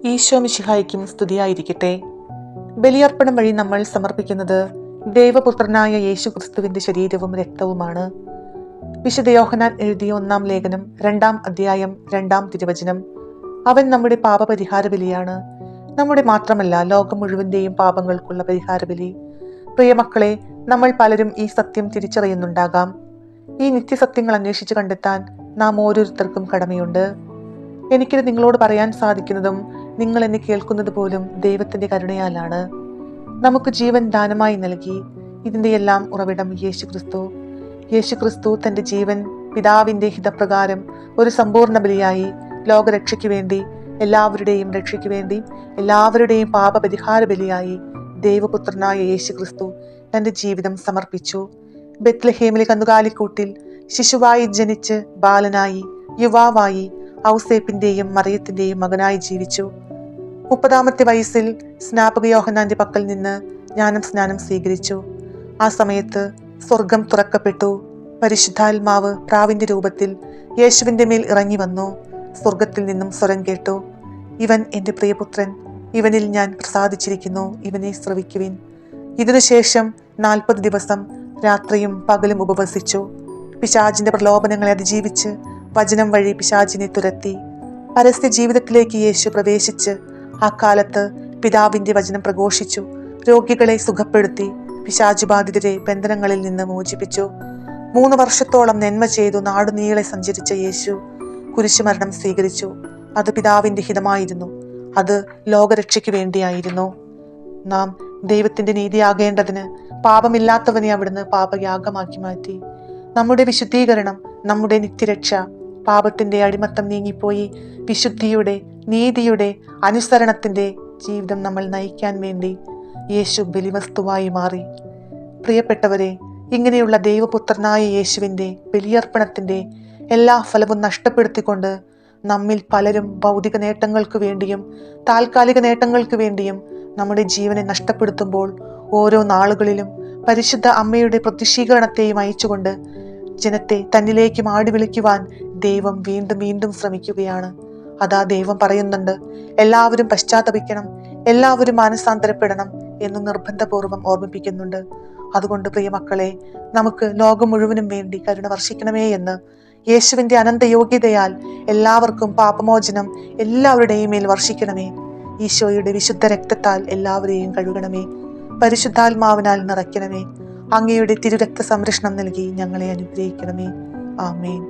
ഈശോ മിശിഹായ്ക്കും സ്തുതിയായിരിക്കട്ടെ. ബലിയർപ്പണം വഴി നമ്മൾ സമർപ്പിക്കുന്നത് ദൈവപുത്രനായ യേശു ക്രിസ്തുവിന്റെ ശരീരവും രക്തവുമാണ്. വിശുദ്ധ യോഹന്നാൻ എഴുതിയ 1-ാം ലേഖനം 2-ാം അധ്യായം 2-ാം തിരുവചനം. അവൻ നമ്മുടെ പാപപരിഹാര ബലിയാണ്. നമ്മുടെ മാത്രമല്ല, ലോകം മുഴുവന്റെയും പാപങ്ങൾക്കുള്ള പരിഹാര ബലി. പ്രിയമക്കളെ, നമ്മൾ പലരും ഈ സത്യം തിരിച്ചറിയുന്നുണ്ടാകാം. ഈ നിത്യസത്യങ്ങൾ അന്വേഷിച്ച് കണ്ടെത്താൻ നാം ഓരോരുത്തർക്കും കടമയുണ്ട്. എനിക്കിത് നിങ്ങളോട് പറയാൻ സാധിക്കുന്നതും നിങ്ങൾ എന്നെ കേൾക്കുന്നത് പോലും ദൈവത്തിന്റെ കരുണയാലാണ്. നമുക്ക് ജീവൻ ദാനമായി നൽകി. ഇതിന്റെ എല്ലാം ഉറവിടം യേശു ക്രിസ്തു തന്റെ ജീവൻ പിതാവിന്റെ ഹിതപ്രകാരം ഒരു സമ്പൂർണ്ണ ബലിയായി ലോകരക്ഷയ്ക്ക് വേണ്ടി, എല്ലാവരുടെയും രക്ഷയ്ക്ക് വേണ്ടി, എല്ലാവരുടെയും പാപപരിഹാര ബലിയായി ദൈവപുത്രനായ യേശു ക്രിസ്തു തന്റെ ജീവിതം സമർപ്പിച്ചു. ബെത്ലഹേമിലെ കന്നുകാലിക്കൂട്ടിൽ ശിശുവായി ജനിച്ച് ബാലനായി, യുവാവായി, ഔസേപ്പിന്റെയും മറിയത്തിന്റെയും മകനായി ജീവിച്ചു. 30-ാമത്തെ വയസ്സിൽ സ്നാപക യോഹന്നാന്റെ പക്കൽ നിന്ന് സ്നാനം സ്വീകരിച്ചു. ആ സമയത്ത് സ്വർഗം തുറക്കപ്പെട്ടു. പരിശുദ്ധാത്മാവ് പ്രാവിന്റെ രൂപത്തിൽ യേശുവിന്റെ മേൽ ഇറങ്ങി വന്നു. സ്വർഗത്തിൽ നിന്നും സ്വരം കേട്ടു, ഇവൻ എന്റെ പ്രിയപുത്രൻ, ഇവനിൽ ഞാൻ പ്രസാദിച്ചിരിക്കുന്നു, ഇവനെ ശ്രവിക്കുവിൻ. ഇതിനുശേഷം 40 ദിവസം രാത്രിയും പകലും ഉപവസിച്ചു. പിശാചിന്റെ പ്രലോഭനങ്ങളെ അതിജീവിച്ച് വചനം വഴി പിശാചിനെ തുരത്തി. പരസ്യ ജീവിതത്തിലേക്ക് യേശു പ്രവേശിച്ച് ആ കാലത്ത് പിതാവിന്റെ വചനം പ്രഘോഷിച്ചു. രോഗികളെ സുഖപ്പെടുത്തി, പിശാചുബാധിതരെ ബന്ധനങ്ങളിൽ നിന്ന് മോചിപ്പിച്ചു. 3 വർഷത്തോളം നന്മ ചെയ്തു നാടുനീളെ സഞ്ചരിച്ച യേശു കുരിശുമരണം സ്വീകരിച്ചു. അത് പിതാവിന്റെ ഹിതമായിരുന്നു. അത് ലോകരക്ഷയ്ക്ക് വേണ്ടിയായിരുന്നു. നാം ദൈവത്തിന്റെ നീതിയാകേണ്ടതിന് പാപമില്ലാത്തവനെ അവിടുന്ന് പാപയാഗമാക്കി മാറ്റി. നമ്മുടെ വിശുദ്ധീകരണം, നമ്മുടെ നിത്യരക്ഷ, പാപത്തിന്റെ അടിമത്തം നീങ്ങിപ്പോയി വിശുദ്ധിയുടെ, നീതിയുടെ, അനുസരണത്തിന്റെ ജീവിതം നമ്മൾ നയിക്കാൻ വേണ്ടി യേശു ബലിവസ്തുവായി മാറി. പ്രിയപ്പെട്ടവരെ, ഇങ്ങനെയുള്ള ദൈവപുത്രനായ യേശുവിന്റെ ബലിയർപ്പണത്തിന്റെ എല്ലാ ഫലവും നഷ്ടപ്പെടുത്തിക്കൊണ്ട് നമ്മിൽ പലരും ഭൗതിക നേട്ടങ്ങൾക്ക് വേണ്ടിയും താൽക്കാലിക നേട്ടങ്ങൾക്ക് വേണ്ടിയും നമ്മുടെ ജീവനെ നഷ്ടപ്പെടുത്തുമ്പോൾ ഓരോ നാളുകളിലും പരിശുദ്ധ അമ്മയുടെ പ്രത്യക്ഷീകരണത്തെയും അയച്ചുകൊണ്ട് ജനത്തെ തന്നിലേക്ക് മാടി വിളിക്കുവാൻ ദൈവം വീണ്ടും വീണ്ടും ശ്രമിക്കുകയാണ്. അതാ ദൈവം പറയുന്നുണ്ട്, എല്ലാവരും പശ്ചാത്തപിക്കണം, എല്ലാവരും മാനസാന്തരപ്പെടണം എന്ന് നിർബന്ധപൂർവ്വം ഓർമ്മിപ്പിക്കുന്നുണ്ട്. അതുകൊണ്ട് പ്രിയമക്കളെ, നമുക്ക് ലോകം മുഴുവനും വേണ്ടി കരുണ വർഷിക്കണമേ എന്ന് യേശുവിന്റെ അനന്ത യോഗ്യതയാൽ എല്ലാവർക്കും പാപമോചനം എല്ലാവരുടെയും മേൽ വർഷിക്കണമേ. ഈശോയുടെ വിശുദ്ധ രക്തത്താൽ എല്ലാവരെയും കഴുകണമേ. പരിശുദ്ധാത്മാവിനാൽ നിറയ്ക്കണമേ. അങ്ങയുടെ തിരുരക്ത സംരക്ഷണം നൽകി ഞങ്ങളെ അനുഗ്രഹിക്കണമേ. ആമേൻ.